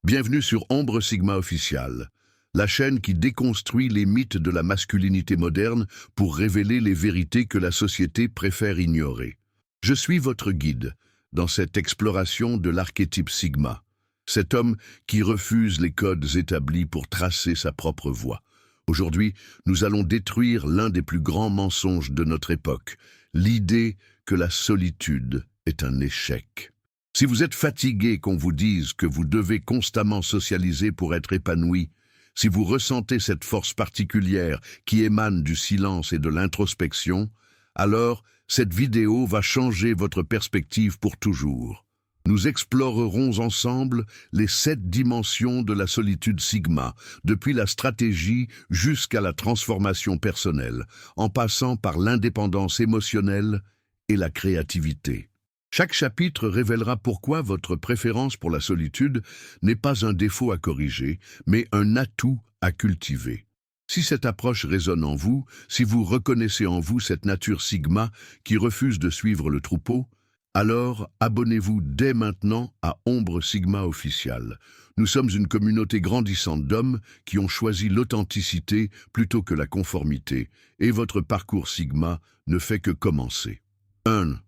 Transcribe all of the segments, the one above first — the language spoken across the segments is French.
Bienvenue sur Ombre Sigma Official, la chaîne qui déconstruit les mythes de la masculinité moderne pour révéler les vérités que la société préfère ignorer. Je suis votre guide dans cette exploration de l'archétype Sigma, cet homme qui refuse les codes établis pour tracer sa propre voie. Aujourd'hui, nous allons détruire l'un des plus grands mensonges de notre époque, l'idée que la solitude est un échec. Si vous êtes fatigué qu'on vous dise que vous devez constamment socialiser pour être épanoui, si vous ressentez cette force particulière qui émane du silence et de l'introspection, alors cette vidéo va changer votre perspective pour toujours. Nous explorerons ensemble les 7 dimensions de la solitude Sigma, depuis la stratégie jusqu'à la transformation personnelle, en passant par l'indépendance émotionnelle et la créativité. Chaque chapitre révélera pourquoi votre préférence pour la solitude n'est pas un défaut à corriger, mais un atout à cultiver. Si cette approche résonne en vous, si vous reconnaissez en vous cette nature Sigma qui refuse de suivre le troupeau, alors abonnez-vous dès maintenant à Ombre Sigma Official. Nous sommes une communauté grandissante d'hommes qui ont choisi l'authenticité plutôt que la conformité, et votre parcours Sigma ne fait que commencer. 1.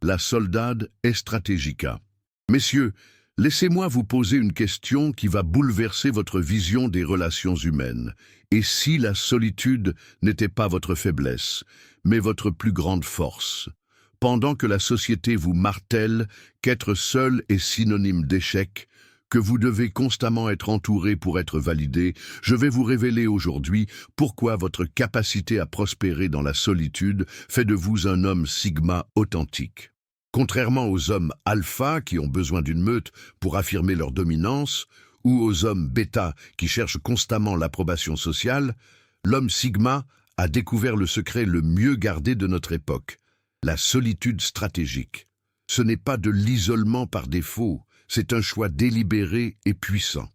La Soldade Strategica. Messieurs, laissez-moi vous poser une question qui va bouleverser votre vision des relations humaines. Et si la solitude n'était pas votre faiblesse, mais votre plus grande force? Pendant que la société vous martèle qu'être seul est synonyme d'échec, que vous devez constamment être entouré pour être validé, je vais vous révéler aujourd'hui pourquoi votre capacité à prospérer dans la solitude fait de vous un homme Sigma authentique. Contrairement aux hommes alpha qui ont besoin d'une meute pour affirmer leur dominance, ou aux hommes bêta qui cherchent constamment l'approbation sociale, l'homme Sigma a découvert le secret le mieux gardé de notre époque, la solitude stratégique. Ce n'est pas de l'isolement par défaut, c'est un choix délibéré et puissant.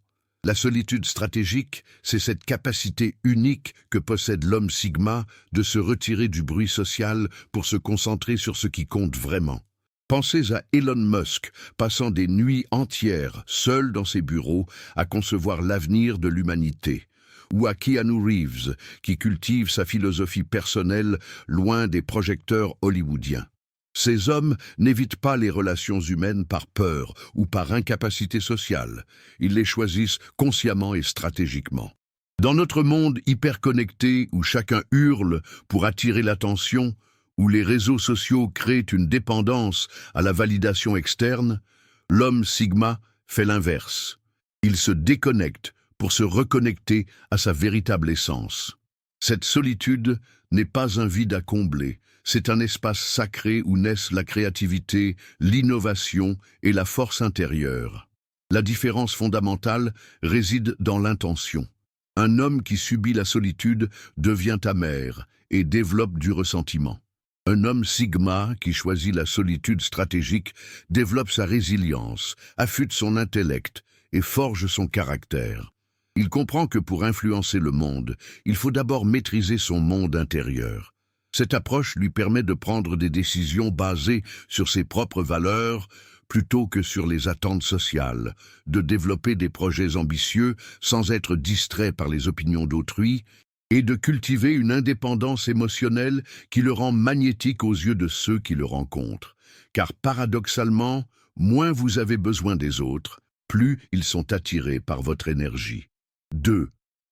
La solitude stratégique, c'est cette capacité unique que possède l'homme Sigma de se retirer du bruit social pour se concentrer sur ce qui compte vraiment. Pensez à Elon Musk, passant des nuits entières seul dans ses bureaux à concevoir l'avenir de l'humanité. Ou à Keanu Reeves, qui cultive sa philosophie personnelle loin des projecteurs hollywoodiens. Ces hommes n'évitent pas les relations humaines par peur ou par incapacité sociale. Ils les choisissent consciemment et stratégiquement. Dans notre monde hyper-connecté où chacun hurle pour attirer l'attention, où les réseaux sociaux créent une dépendance à la validation externe, l'homme Sigma fait l'inverse. Il se déconnecte pour se reconnecter à sa véritable essence. Cette solitude n'est pas un vide à combler, c'est un espace sacré où naissent la créativité, l'innovation et la force intérieure. La différence fondamentale réside dans l'intention. Un homme qui subit la solitude devient amer et développe du ressentiment. Un homme Sigma qui choisit la solitude stratégique développe sa résilience, affûte son intellect et forge son caractère. Il comprend que pour influencer le monde, il faut d'abord maîtriser son monde intérieur. Cette approche lui permet de prendre des décisions basées sur ses propres valeurs plutôt que sur les attentes sociales, de développer des projets ambitieux sans être distrait par les opinions d'autrui, et de cultiver une indépendance émotionnelle qui le rend magnétique aux yeux de ceux qui le rencontrent. Car paradoxalement, moins vous avez besoin des autres, plus ils sont attirés par votre énergie. 2.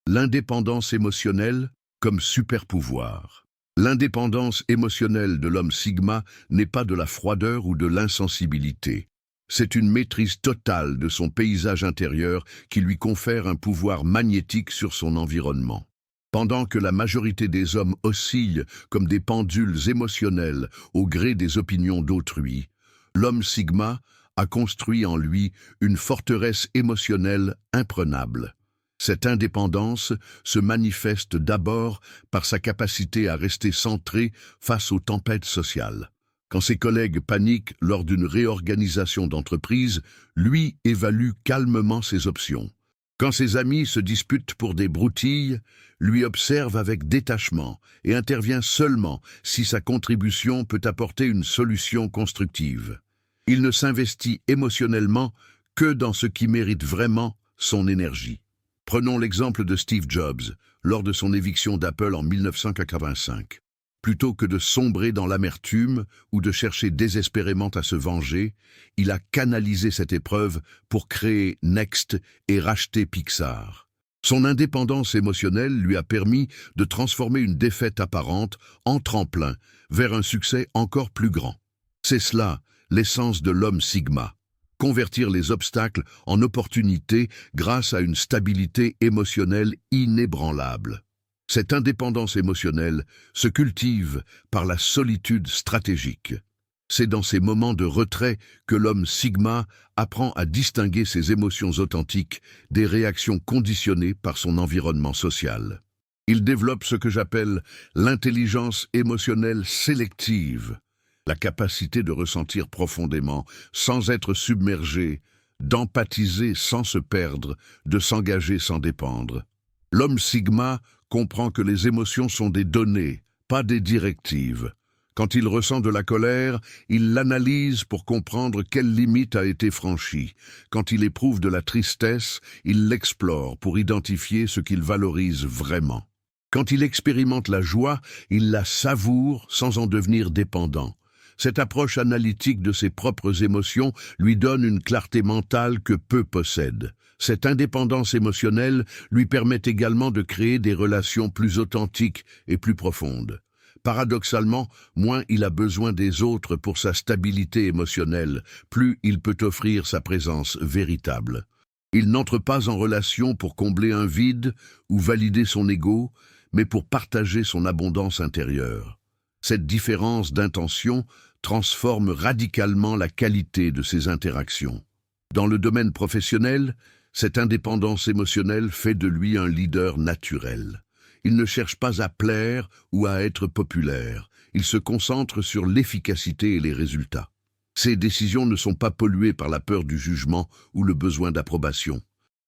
L'indépendance émotionnelle comme super-pouvoir. L'indépendance émotionnelle de l'homme Sigma n'est pas de la froideur ou de l'insensibilité. C'est une maîtrise totale de son paysage intérieur qui lui confère un pouvoir magnétique sur son environnement. Pendant que la majorité des hommes oscillent comme des pendules émotionnelles au gré des opinions d'autrui, l'homme Sigma a construit en lui une forteresse émotionnelle imprenable. Cette indépendance se manifeste d'abord par sa capacité à rester centré face aux tempêtes sociales. Quand ses collègues paniquent lors d'une réorganisation d'entreprise, lui évalue calmement ses options. Quand ses amis se disputent pour des broutilles, lui observe avec détachement et intervient seulement si sa contribution peut apporter une solution constructive. Il ne s'investit émotionnellement que dans ce qui mérite vraiment son énergie. Prenons l'exemple de Steve Jobs, lors de son éviction d'Apple en 1985. Plutôt que de sombrer dans l'amertume ou de chercher désespérément à se venger, il a canalisé cette épreuve pour créer Next et racheter Pixar. Son indépendance émotionnelle lui a permis de transformer une défaite apparente en tremplin vers un succès encore plus grand. C'est cela, l'essence de l'homme Sigma. Convertir les obstacles en opportunités grâce à une stabilité émotionnelle inébranlable. Cette indépendance émotionnelle se cultive par la solitude stratégique. C'est dans ces moments de retrait que l'homme Sigma apprend à distinguer ses émotions authentiques des réactions conditionnées par son environnement social. Il développe ce que j'appelle l'intelligence émotionnelle sélective, la capacité de ressentir profondément sans être submergé, d'empathiser sans se perdre, de s'engager sans dépendre. L'homme Sigma comprend que les émotions sont des données, pas des directives. Quand il ressent de la colère, il l'analyse pour comprendre quelle limite a été franchie. Quand il éprouve de la tristesse, il l'explore pour identifier ce qu'il valorise vraiment. Quand il expérimente la joie, il la savoure sans en devenir dépendant. Cette approche analytique de ses propres émotions lui donne une clarté mentale que peu possèdent. Cette indépendance émotionnelle lui permet également de créer des relations plus authentiques et plus profondes. Paradoxalement, moins il a besoin des autres pour sa stabilité émotionnelle, plus il peut offrir sa présence véritable. Il n'entre pas en relation pour combler un vide ou valider son ego, mais pour partager son abondance intérieure. Cette différence d'intention transforme radicalement la qualité de ses interactions. Dans le domaine professionnel, cette indépendance émotionnelle fait de lui un leader naturel. Il ne cherche pas à plaire ou à être populaire. Il se concentre sur l'efficacité et les résultats. Ses décisions ne sont pas polluées par la peur du jugement ou le besoin d'approbation.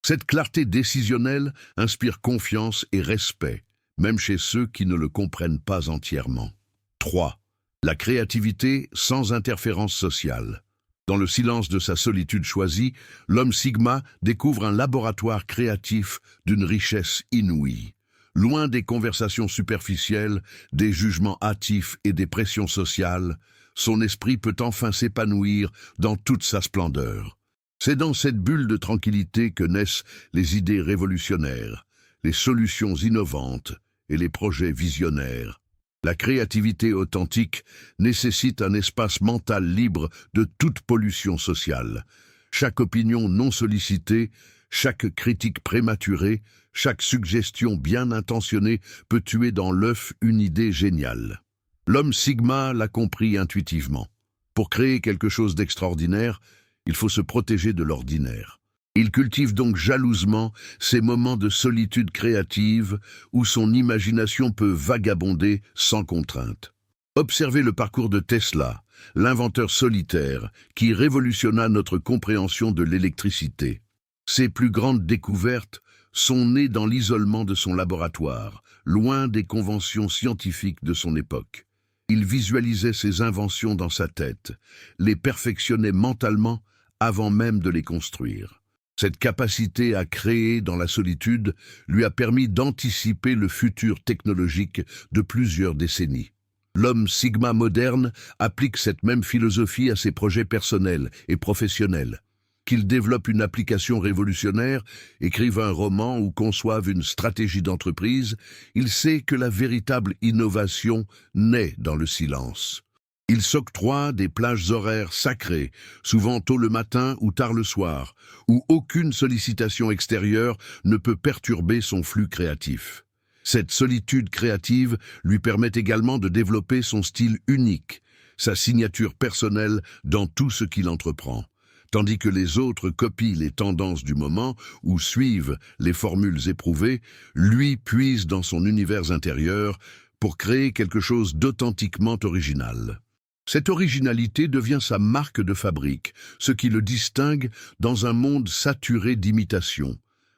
Cette clarté décisionnelle inspire confiance et respect, même chez ceux qui ne le comprennent pas entièrement. 3. La créativité sans interférence sociale. Dans le silence de sa solitude choisie, l'homme Sigma découvre un laboratoire créatif d'une richesse inouïe. Loin des conversations superficielles, des jugements hâtifs et des pressions sociales, son esprit peut enfin s'épanouir dans toute sa splendeur. C'est dans cette bulle de tranquillité que naissent les idées révolutionnaires, les solutions innovantes et les projets visionnaires. La créativité authentique nécessite un espace mental libre de toute pollution sociale. Chaque opinion non sollicitée, chaque critique prématurée, chaque suggestion bien intentionnée peut tuer dans l'œuf une idée géniale. L'homme Sigma l'a compris intuitivement. Pour créer quelque chose d'extraordinaire, il faut se protéger de l'ordinaire. Il cultive donc jalousement ces moments de solitude créative où son imagination peut vagabonder sans contrainte. Observez le parcours de Tesla, l'inventeur solitaire qui révolutionna notre compréhension de l'électricité. Ses plus grandes découvertes sont nées dans l'isolement de son laboratoire, loin des conventions scientifiques de son époque. Il visualisait ses inventions dans sa tête, les perfectionnait mentalement avant même de les construire. Cette capacité à créer dans la solitude lui a permis d'anticiper le futur technologique de plusieurs décennies. L'homme Sigma moderne applique cette même philosophie à ses projets personnels et professionnels. Qu'il développe une application révolutionnaire, écrive un roman ou conçoive une stratégie d'entreprise, il sait que la véritable innovation naît dans le silence. Il s'octroie des plages horaires sacrées, souvent tôt le matin ou tard le soir, où aucune sollicitation extérieure ne peut perturber son flux créatif. Cette solitude créative lui permet également de développer son style unique, sa signature personnelle dans tout ce qu'il entreprend. Tandis que les autres copient les tendances du moment ou suivent les formules éprouvées, lui puise dans son univers intérieur pour créer quelque chose d'authentiquement original. Cette originalité devient sa marque de fabrique, ce qui le distingue dans un monde saturé d'imitations.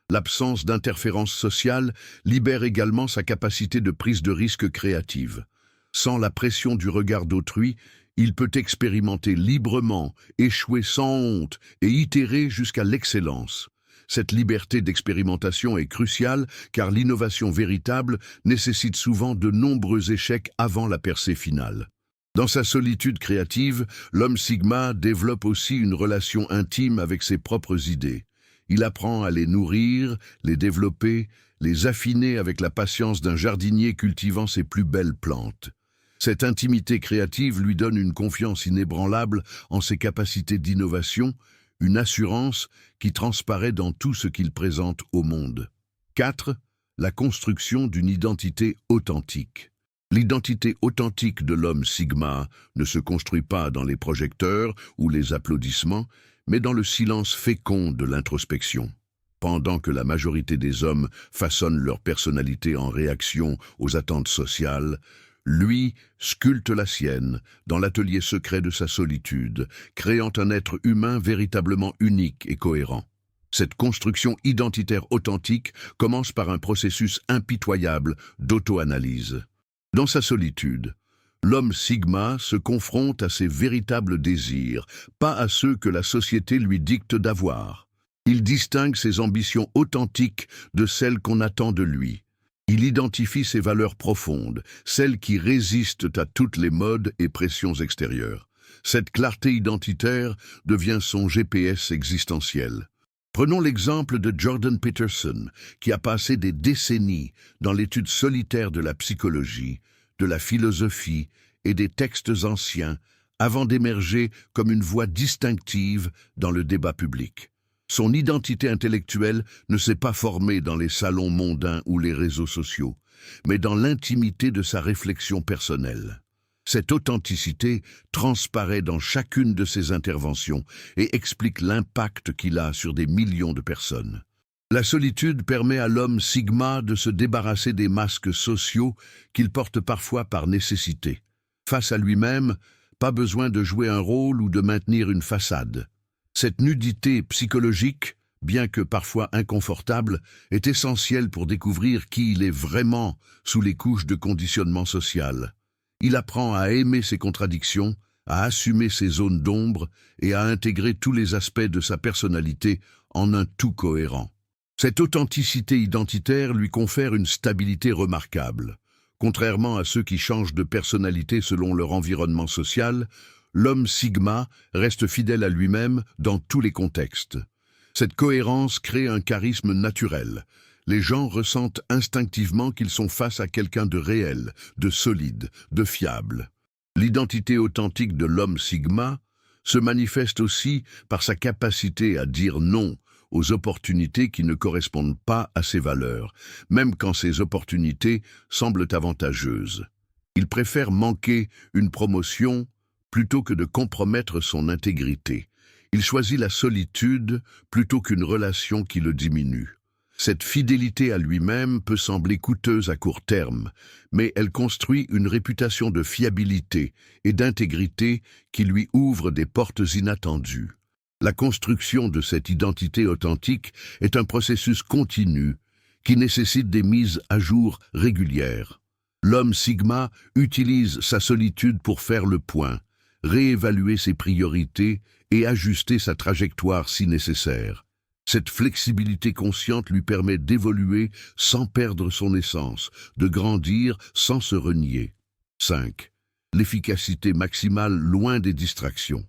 L'absence d'interférence sociale libère également sa capacité de prise de risque créative. Sans la pression du regard d'autrui, il peut expérimenter librement, échouer sans honte et itérer jusqu'à l'excellence. Cette liberté d'expérimentation est cruciale car l'innovation véritable nécessite souvent de nombreux échecs avant la percée finale. Dans sa solitude créative, l'homme Sigma développe aussi une relation intime avec ses propres idées. Il apprend à les nourrir, les développer, les affiner avec la patience d'un jardinier cultivant ses plus belles plantes. Cette intimité créative lui donne une confiance inébranlable en ses capacités d'innovation, une assurance qui transparaît dans tout ce qu'il présente au monde. 4. La construction d'une identité authentique. L'identité authentique de l'homme Sigma ne se construit pas dans les projecteurs ou les applaudissements, mais dans le silence fécond de l'introspection. Pendant que la majorité des hommes façonnent leur personnalité en réaction aux attentes sociales, lui sculpte la sienne dans l'atelier secret de sa solitude, créant un être humain véritablement unique et cohérent. Cette construction identitaire authentique commence par un processus impitoyable d'auto-analyse. Dans sa solitude, l'homme Sigma se confronte à ses véritables désirs, pas à ceux que la société lui dicte d'avoir. Il distingue ses ambitions authentiques de celles qu'on attend de lui. Il identifie ses valeurs profondes, celles qui résistent à toutes les modes et pressions extérieures. Cette clarté identitaire devient son GPS existentiel. Prenons l'exemple de Jordan Peterson, qui a passé des décennies dans l'étude solitaire de la psychologie, de la philosophie et des textes anciens, avant d'émerger comme une voix distinctive dans le débat public. Son identité intellectuelle ne s'est pas formée dans les salons mondains ou les réseaux sociaux, mais dans l'intimité de sa réflexion personnelle. Cette authenticité transparaît dans chacune de ses interventions et explique l'impact qu'il a sur des millions de personnes. La solitude permet à l'homme Sigma de se débarrasser des masques sociaux qu'il porte parfois par nécessité. Face à lui-même, pas besoin de jouer un rôle ou de maintenir une façade. Cette nudité psychologique, bien que parfois inconfortable, est essentielle pour découvrir qui il est vraiment sous les couches de conditionnement social. Il apprend à aimer ses contradictions, à assumer ses zones d'ombre et à intégrer tous les aspects de sa personnalité en un tout cohérent. Cette authenticité identitaire lui confère une stabilité remarquable. Contrairement à ceux qui changent de personnalité selon leur environnement social, l'homme Sigma reste fidèle à lui-même dans tous les contextes. Cette cohérence crée un charisme naturel. Les gens ressentent instinctivement qu'ils sont face à quelqu'un de réel, de solide, de fiable. L'identité authentique de l'homme Sigma se manifeste aussi par sa capacité à dire non aux opportunités qui ne correspondent pas à ses valeurs, même quand ces opportunités semblent avantageuses. Il préfère manquer une promotion plutôt que de compromettre son intégrité. Il choisit la solitude plutôt qu'une relation qui le diminue. Cette fidélité à lui-même peut sembler coûteuse à court terme, mais elle construit une réputation de fiabilité et d'intégrité qui lui ouvre des portes inattendues. La construction de cette identité authentique est un processus continu qui nécessite des mises à jour régulières. L'homme Sigma utilise sa solitude pour faire le point, réévaluer ses priorités et ajuster sa trajectoire si nécessaire. Cette flexibilité consciente lui permet d'évoluer sans perdre son essence, de grandir sans se renier. 5. L'efficacité maximale loin des distractions.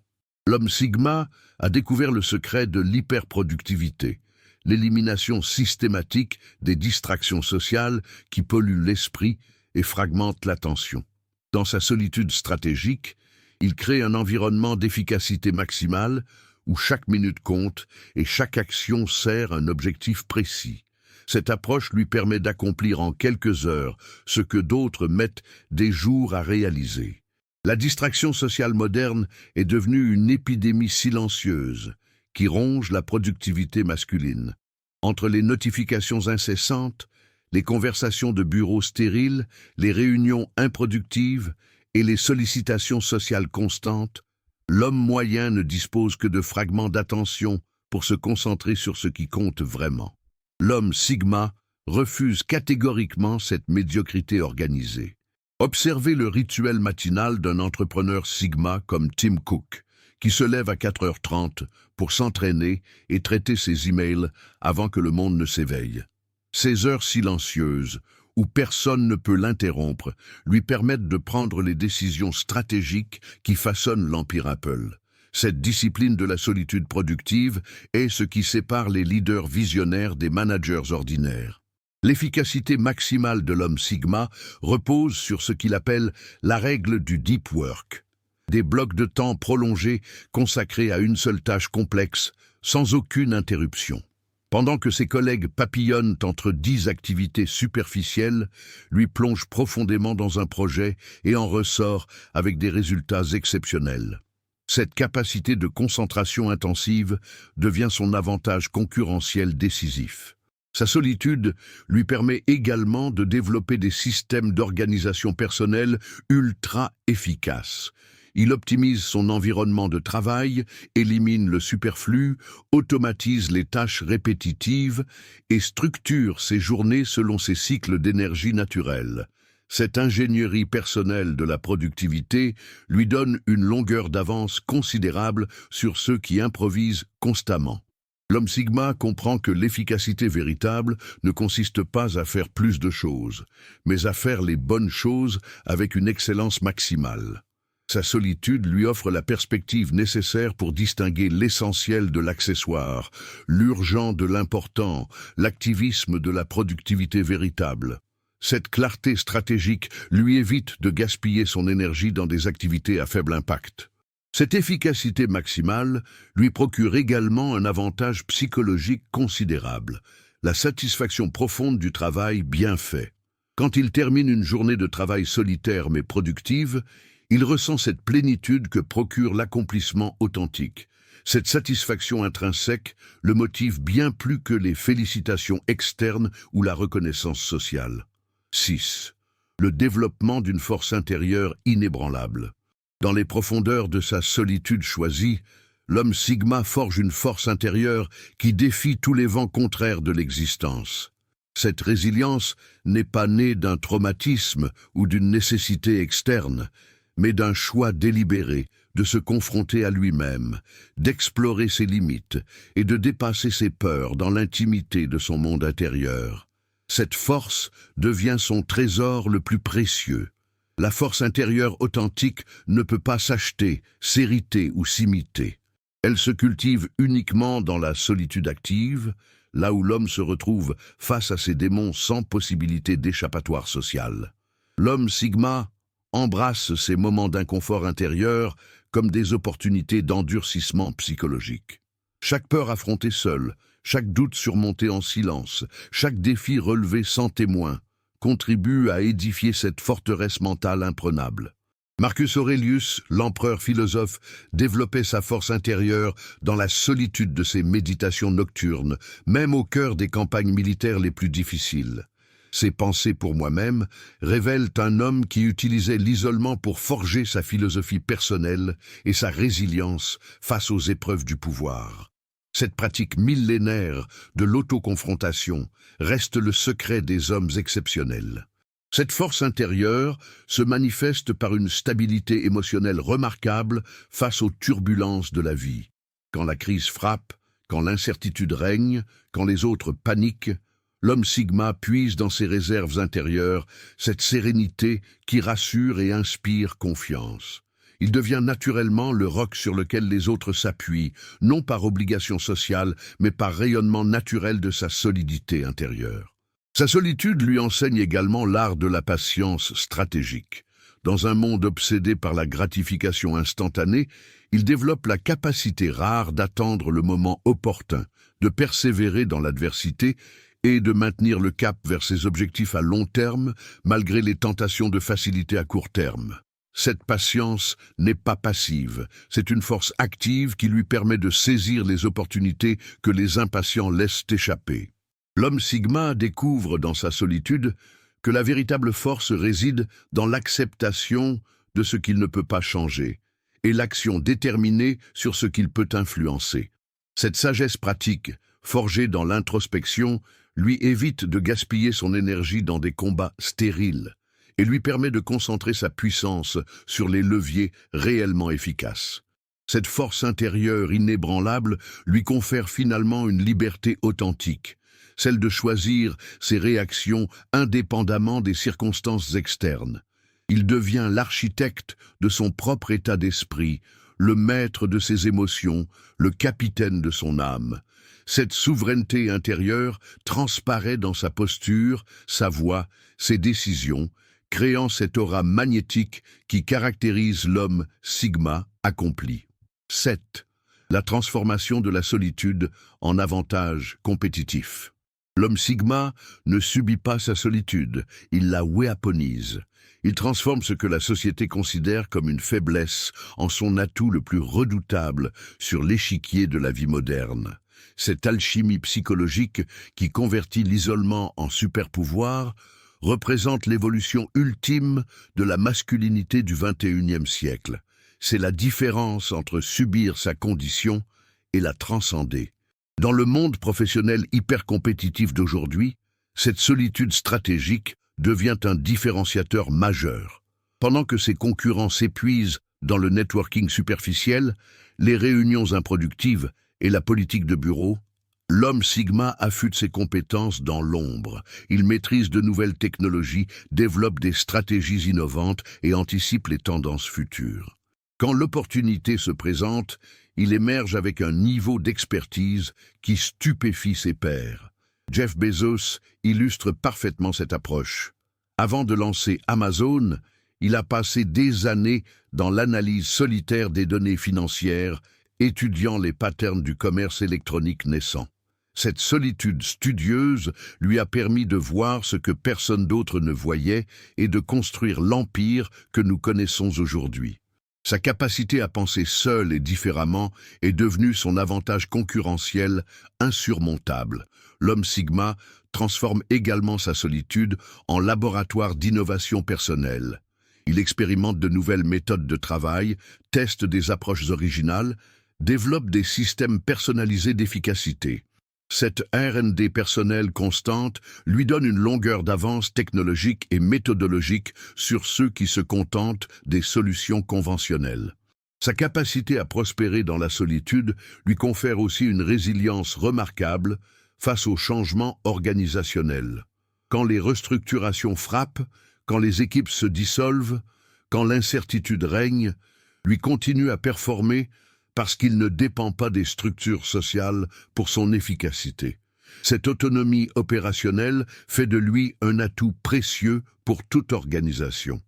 L'homme Sigma a découvert le secret de l'hyperproductivité, l'élimination systématique des distractions sociales qui polluent l'esprit et fragmentent l'attention. Dans sa solitude stratégique, il crée un environnement d'efficacité maximale où chaque minute compte et chaque action sert un objectif précis. Cette approche lui permet d'accomplir en quelques heures ce que d'autres mettent des jours à réaliser. La distraction sociale moderne est devenue une épidémie silencieuse qui ronge la productivité masculine. Entre les notifications incessantes, les conversations de bureau stériles, les réunions improductives et les sollicitations sociales constantes, l'homme moyen ne dispose que de fragments d'attention pour se concentrer sur ce qui compte vraiment. L'homme Sigma refuse catégoriquement cette médiocrité organisée. Observez le rituel matinal d'un entrepreneur Sigma comme Tim Cook, qui se lève à 4h30 pour s'entraîner et traiter ses emails avant que le monde ne s'éveille. Ces heures silencieuses, où personne ne peut l'interrompre, lui permettent de prendre les décisions stratégiques qui façonnent l'empire Apple. Cette discipline de la solitude productive est ce qui sépare les leaders visionnaires des managers ordinaires. L'efficacité maximale de l'homme Sigma repose sur ce qu'il appelle la règle du deep work. Des blocs de temps prolongés consacrés à une seule tâche complexe, sans aucune interruption. Pendant que ses collègues papillonnent entre 10 activités superficielles, lui plonge profondément dans un projet et en ressort avec des résultats exceptionnels. Cette capacité de concentration intensive devient son avantage concurrentiel décisif. Sa solitude lui permet également de développer des systèmes d'organisation personnelle ultra efficaces. Il optimise son environnement de travail, élimine le superflu, automatise les tâches répétitives et structure ses journées selon ses cycles d'énergie naturelle. Cette ingénierie personnelle de la productivité lui donne une longueur d'avance considérable sur ceux qui improvisent constamment. L'homme Sigma comprend que l'efficacité véritable ne consiste pas à faire plus de choses, mais à faire les bonnes choses avec une excellence maximale. Sa solitude lui offre la perspective nécessaire pour distinguer l'essentiel de l'accessoire, l'urgent de l'important, l'activisme de la productivité véritable. Cette clarté stratégique lui évite de gaspiller son énergie dans des activités à faible impact. Cette efficacité maximale lui procure également un avantage psychologique considérable, la satisfaction profonde du travail bien fait. Quand il termine une journée de travail solitaire mais productive, il ressent cette plénitude que procure l'accomplissement authentique. Cette satisfaction intrinsèque le motive bien plus que les félicitations externes ou la reconnaissance sociale. 6. Le développement d'une force intérieure inébranlable. Dans les profondeurs de sa solitude choisie, l'homme Sigma forge une force intérieure qui défie tous les vents contraires de l'existence. Cette résilience n'est pas née d'un traumatisme ou d'une nécessité externe, mais d'un choix délibéré de se confronter à lui-même, d'explorer ses limites et de dépasser ses peurs dans l'intimité de son monde intérieur. Cette force devient son trésor le plus précieux. La force intérieure authentique ne peut pas s'acheter, s'hériter ou s'imiter. Elle se cultive uniquement dans la solitude active, là où l'homme se retrouve face à ses démons sans possibilité d'échappatoire sociale. L'homme Sigma embrasse ces moments d'inconfort intérieur comme des opportunités d'endurcissement psychologique. Chaque peur affrontée seule, chaque doute surmonté en silence, chaque défi relevé sans témoin, contribue à édifier cette forteresse mentale imprenable. Marcus Aurelius, l'empereur philosophe, développait sa force intérieure dans la solitude de ses méditations nocturnes, même au cœur des campagnes militaires les plus difficiles. Ses pensées pour moi-même révèlent un homme qui utilisait l'isolement pour forger sa philosophie personnelle et sa résilience face aux épreuves du pouvoir. Cette pratique millénaire de l'autoconfrontation reste le secret des hommes exceptionnels. Cette force intérieure se manifeste par une stabilité émotionnelle remarquable face aux turbulences de la vie. Quand la crise frappe, quand l'incertitude règne, quand les autres paniquent, l'homme Sigma puise dans ses réserves intérieures cette sérénité qui rassure et inspire confiance. Il devient naturellement le roc sur lequel les autres s'appuient, non par obligation sociale, mais par rayonnement naturel de sa solidité intérieure. Sa solitude lui enseigne également l'art de la patience stratégique. Dans un monde obsédé par la gratification instantanée, il développe la capacité rare d'attendre le moment opportun, de persévérer dans l'adversité et de maintenir le cap vers ses objectifs à long terme, malgré les tentations de facilité à court terme. Cette patience n'est pas passive, c'est une force active qui lui permet de saisir les opportunités que les impatients laissent échapper. L'homme Sigma découvre dans sa solitude que la véritable force réside dans l'acceptation de ce qu'il ne peut pas changer et l'action déterminée sur ce qu'il peut influencer. Cette sagesse pratique, forgée dans l'introspection, lui évite de gaspiller son énergie dans des combats stériles et lui permet de concentrer sa puissance sur les leviers réellement efficaces. Cette force intérieure inébranlable lui confère finalement une liberté authentique, celle de choisir ses réactions indépendamment des circonstances externes. Il devient l'architecte de son propre état d'esprit, le maître de ses émotions, le capitaine de son âme. Cette souveraineté intérieure transparaît dans sa posture, sa voix, ses décisions, créant cette aura magnétique qui caractérise l'homme Sigma accompli. 7. La transformation de la solitude en avantage compétitif. L'homme Sigma ne subit pas sa solitude, il la weaponise. Il transforme ce que la société considère comme une faiblesse en son atout le plus redoutable sur l'échiquier de la vie moderne. Cette alchimie psychologique qui convertit l'isolement en super-pouvoir représente l'évolution ultime de la masculinité du XXIe siècle. C'est la différence entre subir sa condition et la transcender. Dans le monde professionnel hyper compétitif d'aujourd'hui, cette solitude stratégique devient un différenciateur majeur. Pendant que ses concurrents s'épuisent dans le networking superficiel, les réunions improductives et la politique de bureau, l'homme Sigma affûte ses compétences dans l'ombre. Il maîtrise de nouvelles technologies, développe des stratégies innovantes et anticipe les tendances futures. Quand l'opportunité se présente, il émerge avec un niveau d'expertise qui stupéfie ses pairs. Jeff Bezos illustre parfaitement cette approche. Avant de lancer Amazon, il a passé des années dans l'analyse solitaire des données financières, étudiant les patterns du commerce électronique naissant. Cette solitude studieuse lui a permis de voir ce que personne d'autre ne voyait et de construire l'empire que nous connaissons aujourd'hui. Sa capacité à penser seul et différemment est devenue son avantage concurrentiel insurmontable. L'homme Sigma transforme également sa solitude en laboratoire d'innovation personnelle. Il expérimente de nouvelles méthodes de travail, teste des approches originales, développe des systèmes personnalisés d'efficacité. Cette R&D personnelle constante lui donne une longueur d'avance technologique et méthodologique sur ceux qui se contentent des solutions conventionnelles. Sa capacité à prospérer dans la solitude lui confère aussi une résilience remarquable face aux changements organisationnels. Quand les restructurations frappent, quand les équipes se dissolvent, quand l'incertitude règne, lui continue à performer parce qu'il ne dépend pas des structures sociales pour son efficacité. Cette autonomie opérationnelle fait de lui un atout précieux pour toute organisation.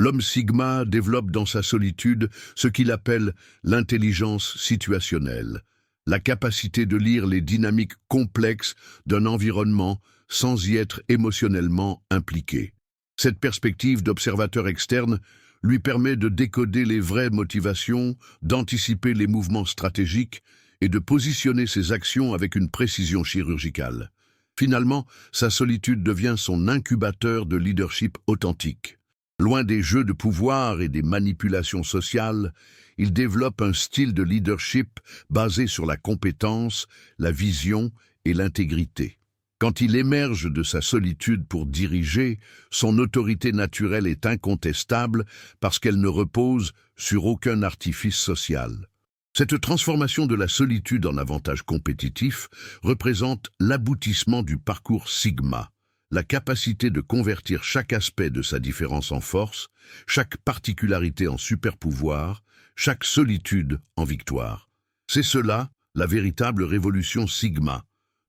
L'homme Sigma développe dans sa solitude ce qu'il appelle l'intelligence situationnelle, la capacité de lire les dynamiques complexes d'un environnement sans y être émotionnellement impliqué. Cette perspective d'observateur externe lui permet de décoder les vraies motivations, d'anticiper les mouvements stratégiques et de positionner ses actions avec une précision chirurgicale. Finalement, sa solitude devient son incubateur de leadership authentique. Loin des jeux de pouvoir et des manipulations sociales, il développe un style de leadership basé sur la compétence, la vision et l'intégrité. Quand il émerge de sa solitude pour diriger, son autorité naturelle est incontestable parce qu'elle ne repose sur aucun artifice social. Cette transformation de la solitude en avantage compétitif représente l'aboutissement du parcours Sigma, la capacité de convertir chaque aspect de sa différence en force, chaque particularité en super-pouvoir, chaque solitude en victoire. C'est cela, la véritable révolution Sigma.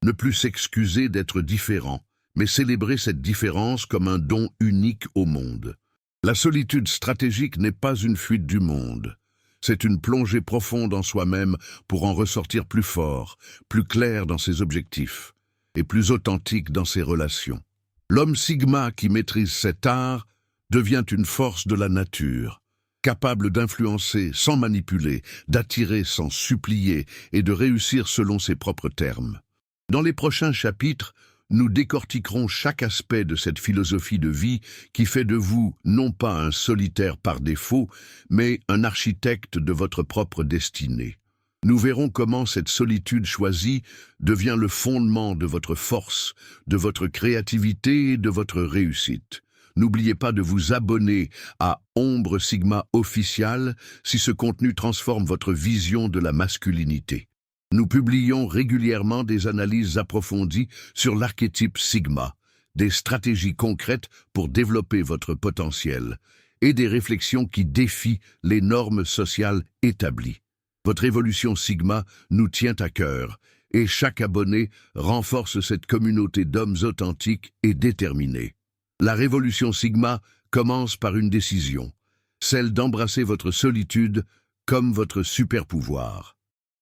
Ne plus s'excuser d'être différent, mais célébrer cette différence comme un don unique au monde. La solitude stratégique n'est pas une fuite du monde. C'est une plongée profonde en soi-même pour en ressortir plus fort, plus clair dans ses objectifs et plus authentique dans ses relations. L'homme Sigma qui maîtrise cet art devient une force de la nature, capable d'influencer sans manipuler, d'attirer sans supplier et de réussir selon ses propres termes. Dans les prochains chapitres, nous décortiquerons chaque aspect de cette philosophie de vie qui fait de vous non pas un solitaire par défaut, mais un architecte de votre propre destinée. Nous verrons comment cette solitude choisie devient le fondement de votre force, de votre créativité et de votre réussite. N'oubliez pas de vous abonner à Ombre Sigma Official si ce contenu transforme votre vision de la masculinité. Nous publions régulièrement des analyses approfondies sur l'archétype Sigma, des stratégies concrètes pour développer votre potentiel et des réflexions qui défient les normes sociales établies. Votre évolution Sigma nous tient à cœur et chaque abonné renforce cette communauté d'hommes authentiques et déterminés. La révolution Sigma commence par une décision, celle d'embrasser votre solitude comme votre super-pouvoir.